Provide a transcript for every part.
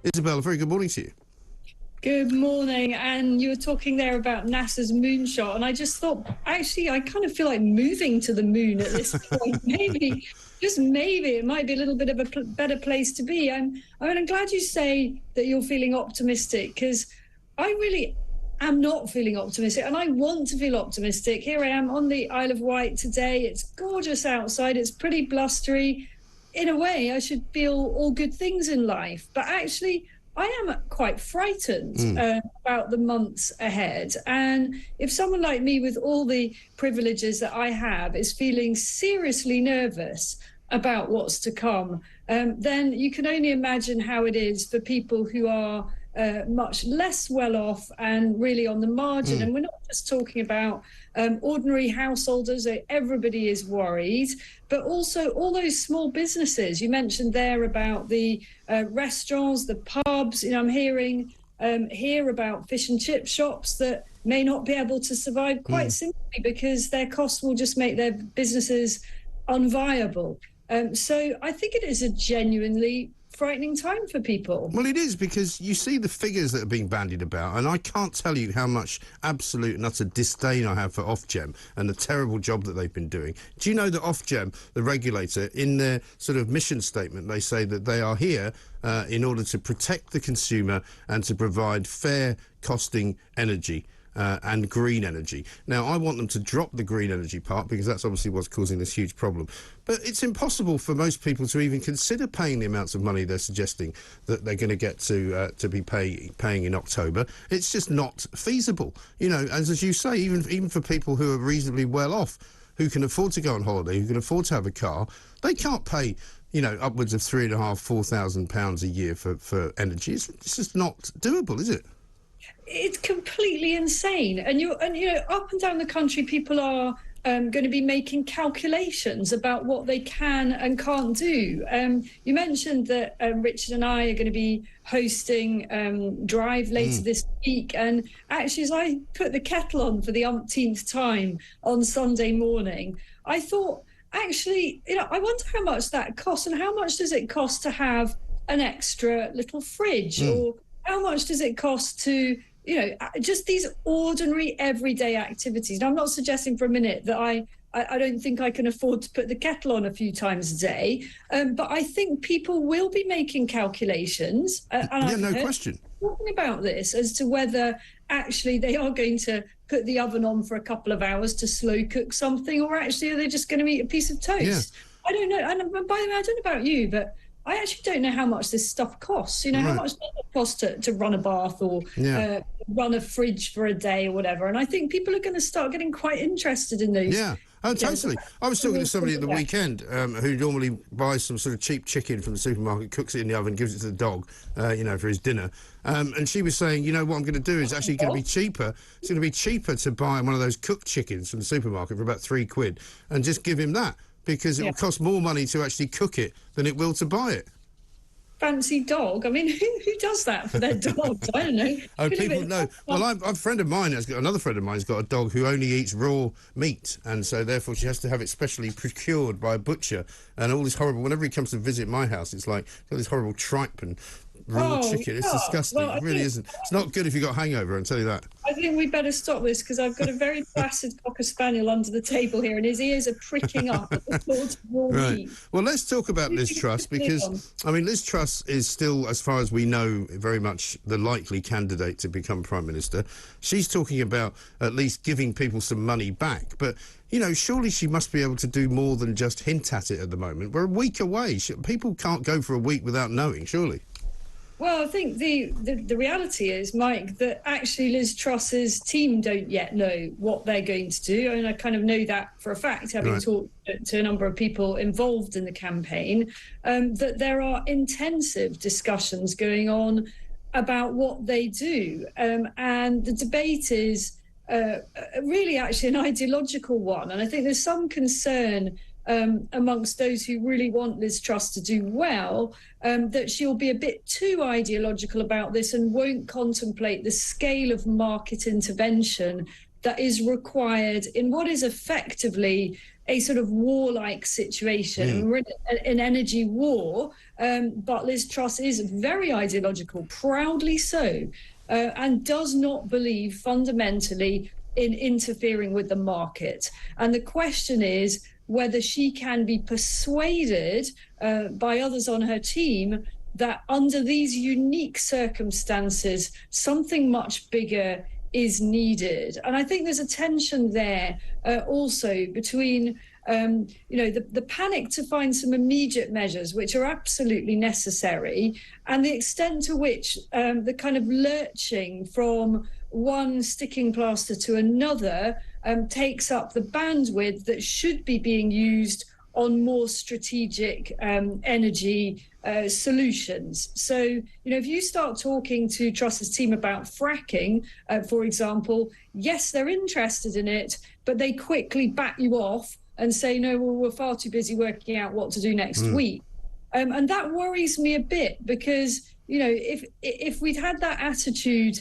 Isabel, a very good morning to you. Good morning. And you were talking there about NASA's moonshot, and I just thought, actually, I kind of feel like moving to the moon at this point. Maybe, just maybe, it might be a little bit of a better place to be. I'm glad you say that you're feeling optimistic, because I really am not feeling optimistic, and I want to feel optimistic. Here I am on the Isle of Wight today. It's gorgeous outside. It's pretty blustery. In a way, I should feel all good things in life, but actually, I am quite frightened about the months ahead. And if someone like me, with all the privileges that I have, is feeling seriously nervous about what's to come, then you can only imagine how it is for people who are much less well off and really on the margin. And we're not just talking about ordinary householders. Everybody is worried, but also all those small businesses. You mentioned there about the restaurants, the pubs. I'm hearing here about fish and chip shops that may not be able to survive quite simply because their costs will just make their businesses unviable. So I think it is a genuinely frightening time for people. Well, it is, because you see the figures that are being bandied about, and I can't tell you how much absolute and utter disdain I have for Ofgem and the terrible job that they've been doing. Do you know that Ofgem, the regulator, in their sort of mission statement, they say that they are here in order to protect the consumer and to provide fair costing energy and green energy. Now, I want them to drop the green energy part, because that's obviously what's causing this huge problem. But it's impossible for most people to even consider paying the amounts of money they're suggesting that they're going to get to be paying in October. It's just not feasible. As you say, even for people who are reasonably well off, who can afford to go on holiday, who can afford to have a car, they can't pay upwards of £3,500–4,000 a year for energy. It's just not doable, is it? It's completely insane. And up and down the country, people are going to be making calculations about what they can and can't do. You mentioned that Richard and I are going to be hosting Drive later this week. And actually, as I put the kettle on for the umpteenth time on Sunday morning, I thought, actually, I wonder how much that costs, and how much does it cost to have an extra little fridge, or how much does it cost to just these ordinary everyday activities. Now, I'm not suggesting for a minute that I don't think I can afford to put the kettle on a few times a day, but I think people will be making calculations. No question. Talking about this as to whether actually they are going to put the oven on for a couple of hours to slow cook something, or actually are they just going to eat a piece of toast? Yeah. I don't know. And by the way, I don't know about you, but I actually don't know how much this stuff costs. How much does it cost to run a bath or run a fridge for a day or whatever? And I think people are going to start getting quite interested in those. Yeah. Oh, totally. I was talking to somebody at the weekend who normally buys some sort of cheap chicken from the supermarket, cooks it in the oven, gives it to the dog, for his dinner. And she was saying, what I'm going to do is actually going to be cheaper. It's going to be cheaper to buy one of those cooked chickens from the supermarket for about £3 and just give him that, because it will cost more money to actually cook it than it will to buy it. Fancy dog. I mean, who does that for their dogs? I don't know. People know. Well, another friend of mine has got a dog who only eats raw meat, and so therefore she has to have it specially procured by a butcher. And all this horrible. Whenever he comes to visit my house, it's like got this horrible tripe and raw chicken. It's disgusting. Well, it really isn't. It's not good if you've got a hangover, I'll tell you that. I think we better stop this, because I've got a very placid Cocker Spaniel under the table here, and his ears are pricking up at the thought of raw meat. Well, let's talk about Liz Truss, because, Liz Truss is still, as far as we know, very much the likely candidate to become Prime Minister. She's talking about at least giving people some money back, but surely she must be able to do more than just hint at it at the moment. We're a week away. People can't go for a week without knowing, surely. Well, I think the reality is, Mike, that actually Liz Truss's team don't yet know what they're going to do. And I kind of know that for a fact, having talked to a number of people involved in the campaign, that there are intensive discussions going on about what they do. And the debate is really actually an ideological one. And I think there's some concern amongst those who really want Liz Truss to do well, that she'll be a bit too ideological about this and won't contemplate the scale of market intervention that is required in what is effectively a sort of warlike situation. We're in an energy war, but Liz Truss is very ideological, proudly so, and does not believe fundamentally in interfering with the market. And the question is whether she can be persuaded by others on her team that under these unique circumstances, something much bigger is needed. And I think there's a tension there also between the panic to find some immediate measures, which are absolutely necessary, and the extent to which the kind of lurching from one sticking plaster to another takes up the bandwidth that should be being used on more strategic energy solutions. So, if you start talking to Truss's team about fracking, for example, yes, they're interested in it, but they quickly back you off and say, no, well, we're far too busy working out what to do next week. And that worries me a bit because, if we'd had that attitude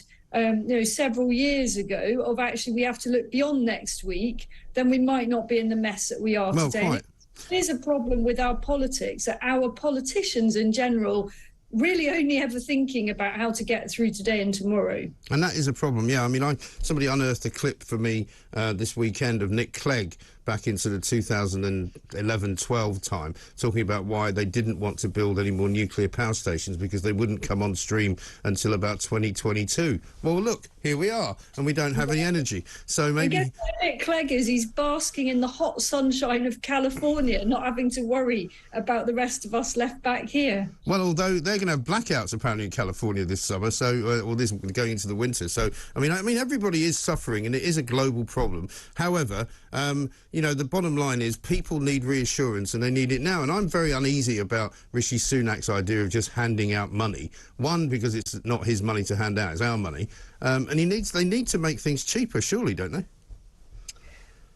several years ago of actually we have to look beyond next week, then we might not be in the mess that we are today. Quite. There's a problem with our politics, that our politicians in general really only ever thinking about how to get through today and tomorrow. And that is a problem, yeah. I mean, somebody unearthed a clip for me this weekend of Nick Clegg back in sort of 2011-12 time, talking about why they didn't want to build any more nuclear power stations because they wouldn't come on stream until about 2022. Well, look, here we are, and we don't have any energy. So maybe... I guess where Nick Clegg is, he's basking in the hot sunshine of California, not having to worry about the rest of us left back here. Well, although they're going to have blackouts apparently in California this summer, so or this going into the winter. So I mean, everybody is suffering, and it is a global problem. However, the bottom line is people need reassurance, and they need it now. And I'm very uneasy about Rishi Sunak's idea of just handing out money. One, because it's not his money to hand out; it's our money, and they need to make things cheaper, surely, don't they?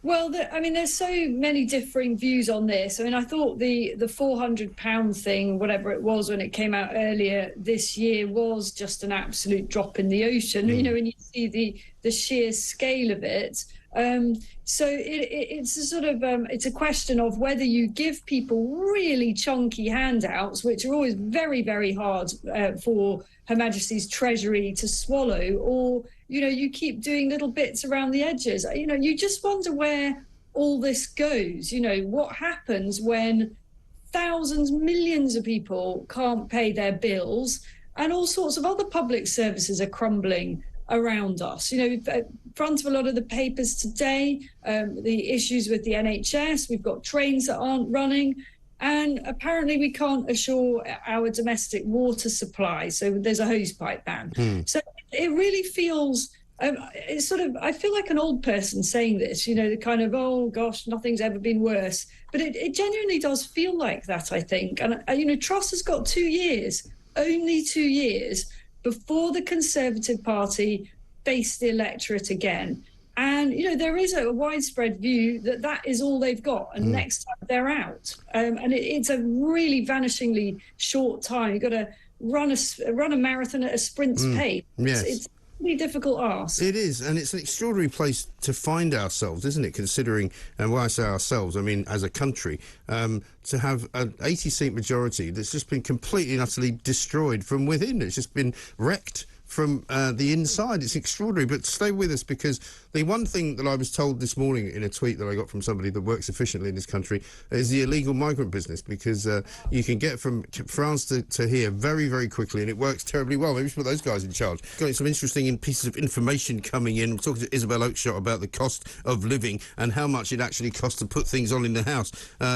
Well, there's so many differing views on this. I mean, I thought the £400 thing, whatever it was when it came out earlier this year, was just an absolute drop in the ocean, when you see the sheer scale of it. So it's a sort of it's a question of whether you give people really chunky handouts, which are always very, very hard for Her Majesty's Treasury to swallow, or you keep doing little bits around the edges. You just wonder where all this goes. What happens when thousands, millions of people can't pay their bills, and all sorts of other public services are crumbling around us. In front of a lot of the papers today, the issues with the NHS, we've got trains that aren't running, and apparently we can't assure our domestic water supply, so there's a hosepipe ban. So it really feels, it's sort of, I feel like an old person saying this, the kind of, oh gosh, nothing's ever been worse. But it genuinely does feel like that, I think. And, Truss has got 2 years, only 2 years, before the Conservative Party face the electorate again. And, there is a widespread view that is all they've got, and next time they're out. And it's a really vanishingly short time. You've got to run a marathon at a sprint's pace. Yes. It's a really difficult ask. It is, and it's an extraordinary place to find ourselves, isn't it, considering, and when I say ourselves, I mean as a country, to have an 80-seat majority that's just been completely and utterly destroyed from within. It's just been wrecked from the inside. It's extraordinary, but stay with us, because the one thing that I was told this morning in a tweet that I got from somebody that works efficiently in this country is the illegal migrant business, because you can get from France to here very, very quickly, and it works terribly well. Maybe we should put those guys in charge. Got some interesting pieces of information coming in. I'm talking to Isabel Oakeshott about the cost of living and how much it actually costs to put things on in the house.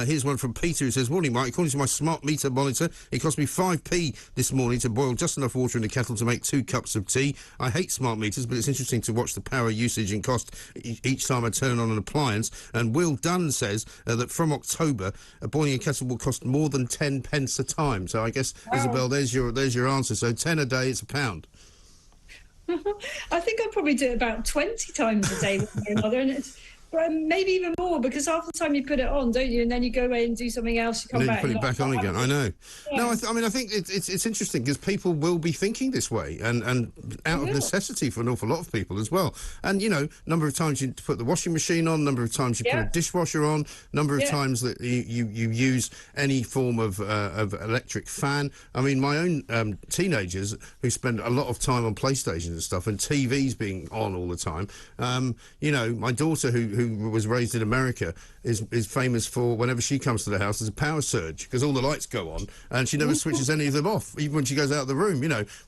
Here's one from Peter who says, "Morning, Mike. According to my smart meter monitor, it cost me 5p this morning to boil just enough water in the kettle to make 2 cups of tea. I hate smart meters, but it's interesting to watch the power usage and cost each time I turn on an appliance." And Will Dunn says that from October, boiling a kettle will cost more than 10 pence a time. So I guess, wow, Isabel, there's your answer. So 10 a day, it's £1. I think I probably do it about 20 times a day with my mother, and maybe even more, because half the time you put it on, don't you? And then you go away and do something else. You come and then back. you put it back on again. I know. Yeah. No, I mean, I think it's interesting because people will be thinking this way, and out of necessity for an awful lot of people as well. And number of times you put the washing machine on, number of times you put a dishwasher on, number of times that you use any form of electric fan. I mean, my own teenagers who spend a lot of time on PlayStations and stuff, and TVs being on all the time. My daughter who was raised in America is famous for, whenever she comes to the house, there's a power surge because all the lights go on and she never switches any of them off, even when she goes out of the room.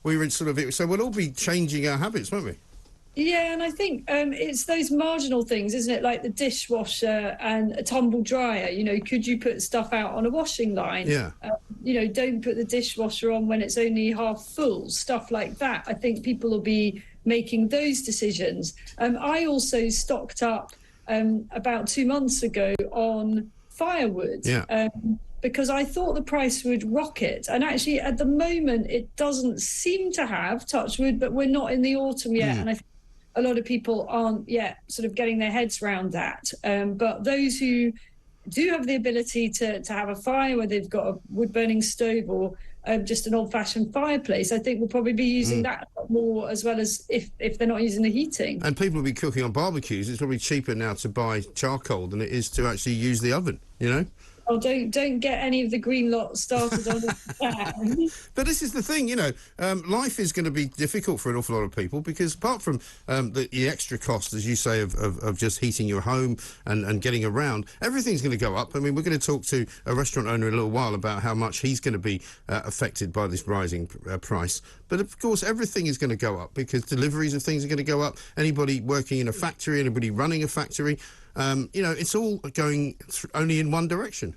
We're in so we'll all be changing our habits, won't we? Yeah, and I think it's those marginal things, isn't it? Like the dishwasher and a tumble dryer. Could you put stuff out on a washing line? Yeah. Don't put the dishwasher on when it's only half full. Stuff like that. I think people will be making those decisions. I also stocked up about 2 months ago on firewood. Yeah. Because I thought the price would rocket. And actually, at the moment, it doesn't seem to have, touch wood, but we're not in the autumn yet. And I think a lot of people aren't yet sort of getting their heads around that. But those who do have the ability to have a fire, where they've got a wood-burning stove or just an old-fashioned fireplace, I think we'll probably be using that a lot more, as well as if they're not using the heating. And people will be cooking on barbecues. It's probably cheaper now to buy charcoal than it is to actually use the oven, Oh, don't get any of the green lot started on that. But this is the thing, life is going to be difficult for an awful lot of people because apart from the extra cost, as you say, of just heating your home and getting around, everything's going to go up. I mean, we're going to talk to a restaurant owner in a little while about how much he's going to be affected by this rising price. But of course, everything is going to go up because deliveries of things are going to go up. Anybody working in a factory, anybody running a factory, it's all going only in one direction.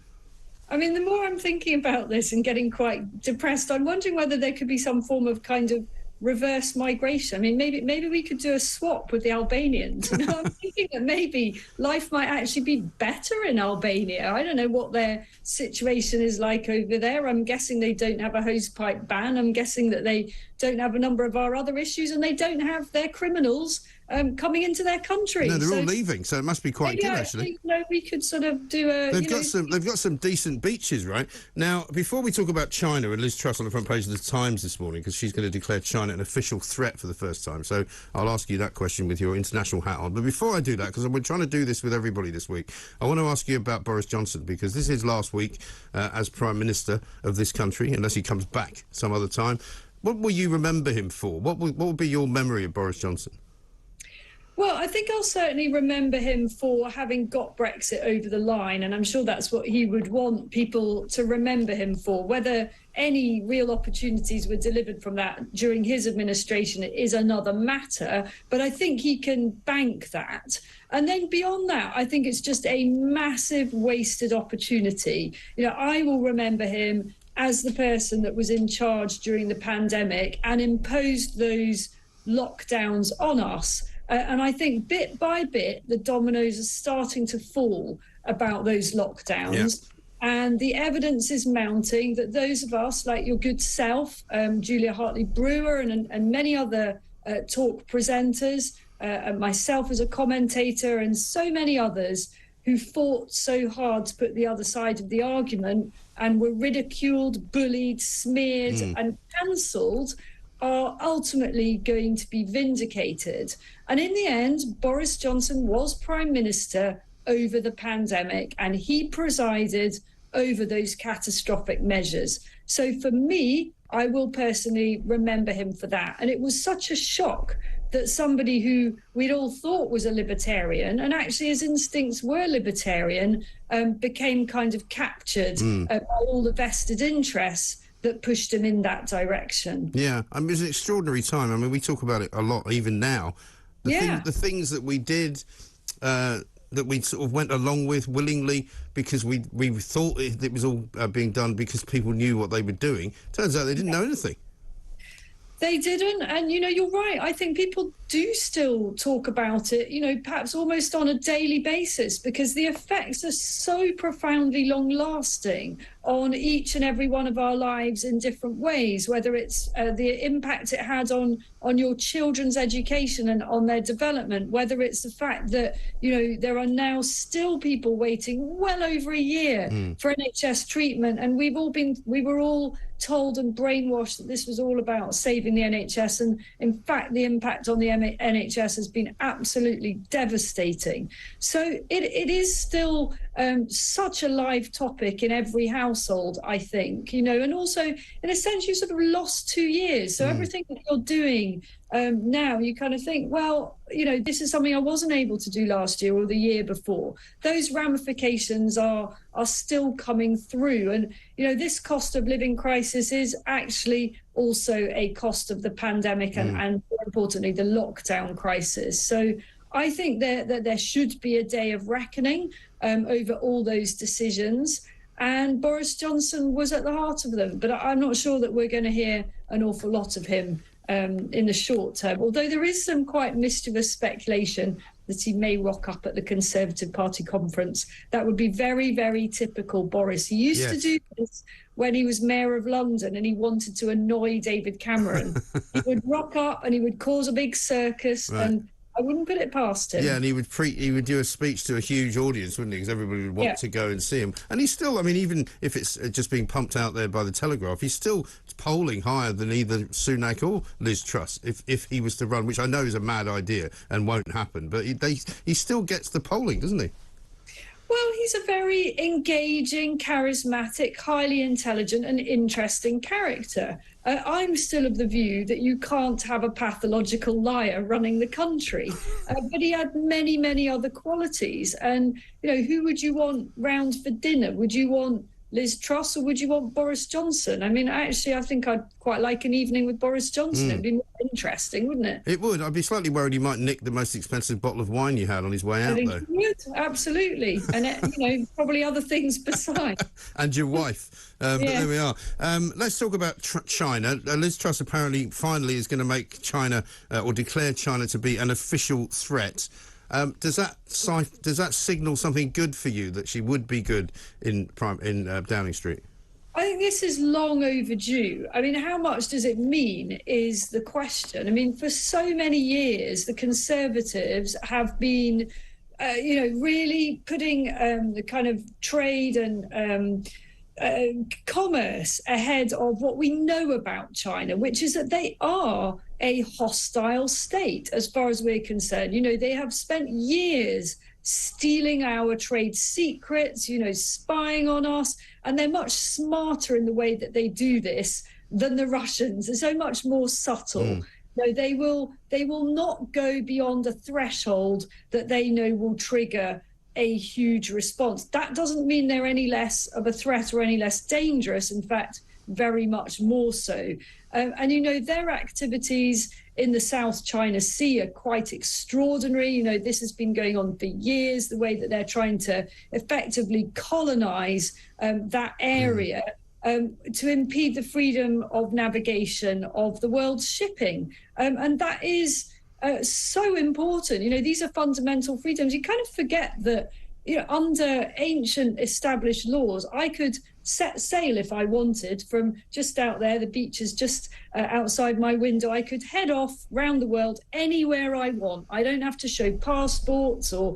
I mean, the more I'm thinking about this and getting quite depressed, I'm wondering whether there could be some form of kind of reverse migration. I mean, maybe we could do a swap with the Albanians. I'm thinking that maybe life might actually be better in Albania. I don't know what their situation is like over there. I'm guessing they don't have a hosepipe ban. I'm guessing that they don't have a number of our other issues, and they don't have their criminals coming into their country. No, they're all leaving, so it must be quite good, actually. We could sort of do a... They've got some decent beaches, right? Now, before we talk about China, and Liz Truss on the front page of the Times this morning, because she's going to declare China an official threat for the first time, so I'll ask you that question with your international hat on. But before I do that, because we're trying to do this with everybody this week, I want to ask you about Boris Johnson, because this is last week as Prime Minister of this country, unless he comes back some other time. What will you remember him for? What will be your memory of Boris Johnson? Well, I think I'll certainly remember him for having got Brexit over the line, and I'm sure that's what he would want people to remember him for. Whether any real opportunities were delivered from that during his administration is another matter, but I think he can bank that. And then beyond that, I think it's just a massive wasted opportunity. I will remember him as the person that was in charge during the pandemic and imposed those lockdowns on us. And I think bit by bit, the dominoes are starting to fall about those lockdowns. Yeah. And the evidence is mounting that those of us, like your good self, Julia Hartley-Brewer and many other talk presenters, and myself as a commentator and so many others who fought so hard to put the other side of the argument and were ridiculed, bullied, smeared and cancelled, are ultimately going to be vindicated. And in the end, Boris Johnson was Prime Minister over the pandemic, and he presided over those catastrophic measures. So for me, I will personally remember him for that. And it was such a shock that somebody who we'd all thought was a libertarian, and actually his instincts were libertarian, became kind of captured by all the vested interests that pushed him in that direction. Yeah, I mean, it was an extraordinary time. I mean, we talk about it a lot, even now. The things that we did, that we sort of went along with willingly because we thought it was all being done because people knew what they were doing. Turns out they didn't know anything. They didn't. And, you're right. I think people do still talk about it, perhaps almost on a daily basis, because the effects are so profoundly long-lasting. on each and every one of our lives in different ways, whether it's the impact it had on your children's education and on their development, whether it's the fact that, there are now still people waiting well over a year for NHS treatment. And we were all told and brainwashed that this was all about saving the NHS. And in fact, the impact on the NHS has been absolutely devastating. So it is still such a live topic in every household, I think, and also in a sense, you sort of lost 2 years. So everything that you're doing now, you kind of think, well, this is something I wasn't able to do last year or the year before. Those ramifications are still coming through. And, this cost of living crisis is actually also a cost of the pandemic and more importantly, the lockdown crisis. So I think that there should be a day of reckoning over all those decisions. And Boris Johnson was at the heart of them. But I'm not sure that we're going to hear an awful lot of him in the short term, although there is some quite mischievous speculation that he may rock up at the Conservative Party conference. That would be very, very typical Boris. He used to do this when he was mayor of London and he wanted to annoy David Cameron. He would rock up and he would cause a big circus, and I wouldn't put it past him. Yeah, and he would do a speech to a huge audience, wouldn't he? Because everybody would want to go and see him. And he's still, even if it's just being pumped out there by the Telegraph, he's still polling higher than either Sunak or Liz Truss if he was to run, which I know is a mad idea and won't happen. But he still gets the polling, doesn't he? Well, he's a very engaging, charismatic, highly intelligent and interesting character. I'm still of the view that you can't have a pathological liar running the country. But he had many, many other qualities. And, who would you want round for dinner? Would you want Liz Truss or would you want Boris Johnson? Actually, I think I'd quite like an evening with Boris Johnson. It'd be more interesting, wouldn't it? It would. I'd be slightly worried he might nick the most expensive bottle of wine you had on his way out, though. He would, absolutely. And, probably other things besides. And your wife. But there we are. Let's talk about China. Liz Truss apparently finally is going to make China or declare China to be an official threat. Does that signal something good for you, that she would be good in Downing Street? I think this is long overdue. How much does it mean is the question. For so many years, the Conservatives have been, really putting the kind of trade and commerce ahead of what we know about China, which is that they are a hostile state as far as we're concerned. They have spent years stealing our trade secrets, spying on us, and they're much smarter in the way that they do this than the Russians. They're so much more subtle. They will not go beyond a threshold that they know will trigger a huge response. That doesn't mean they're any less of a threat or any less dangerous. In fact, very much more so. And their activities in the South China Sea are quite extraordinary. This has been going on for years, the way that they're trying to effectively colonize that area to impede the freedom of navigation of the world's shipping. And that is so important. These are fundamental freedoms. You kind of forget that, under ancient established laws, I could set sail if I wanted from just out there. The beach is just outside my window. I could head off round the world anywhere I want. I don't have to show passports or,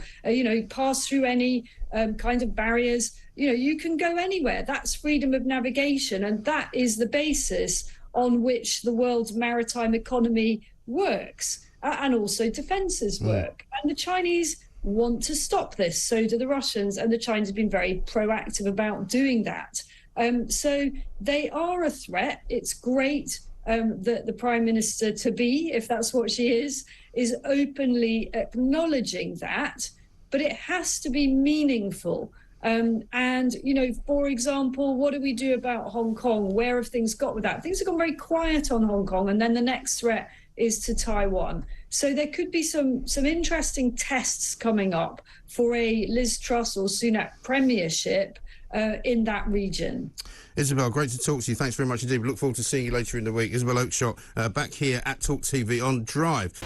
pass through any kind of barriers. You can go anywhere. That's freedom of navigation. And that is the basis on which the world's maritime economy works. And also defences work. And the Chinese want to stop this. So do the Russians. And the Chinese have been very proactive about doing that. So they are a threat. It's great that the Prime Minister to-be, if that's what she is openly acknowledging that. But it has to be meaningful. And, for example, what do we do about Hong Kong? Where have things got with that? Things have gone very quiet on Hong Kong. And then the next threat is to Taiwan. So there could be some interesting tests coming up for a Liz Truss or Sunak premiership in that region. Isabel, great to talk to you. Thanks very much indeed. We look forward to seeing you later in the week. Isabel Oakeshott back here at talkTV on Drive.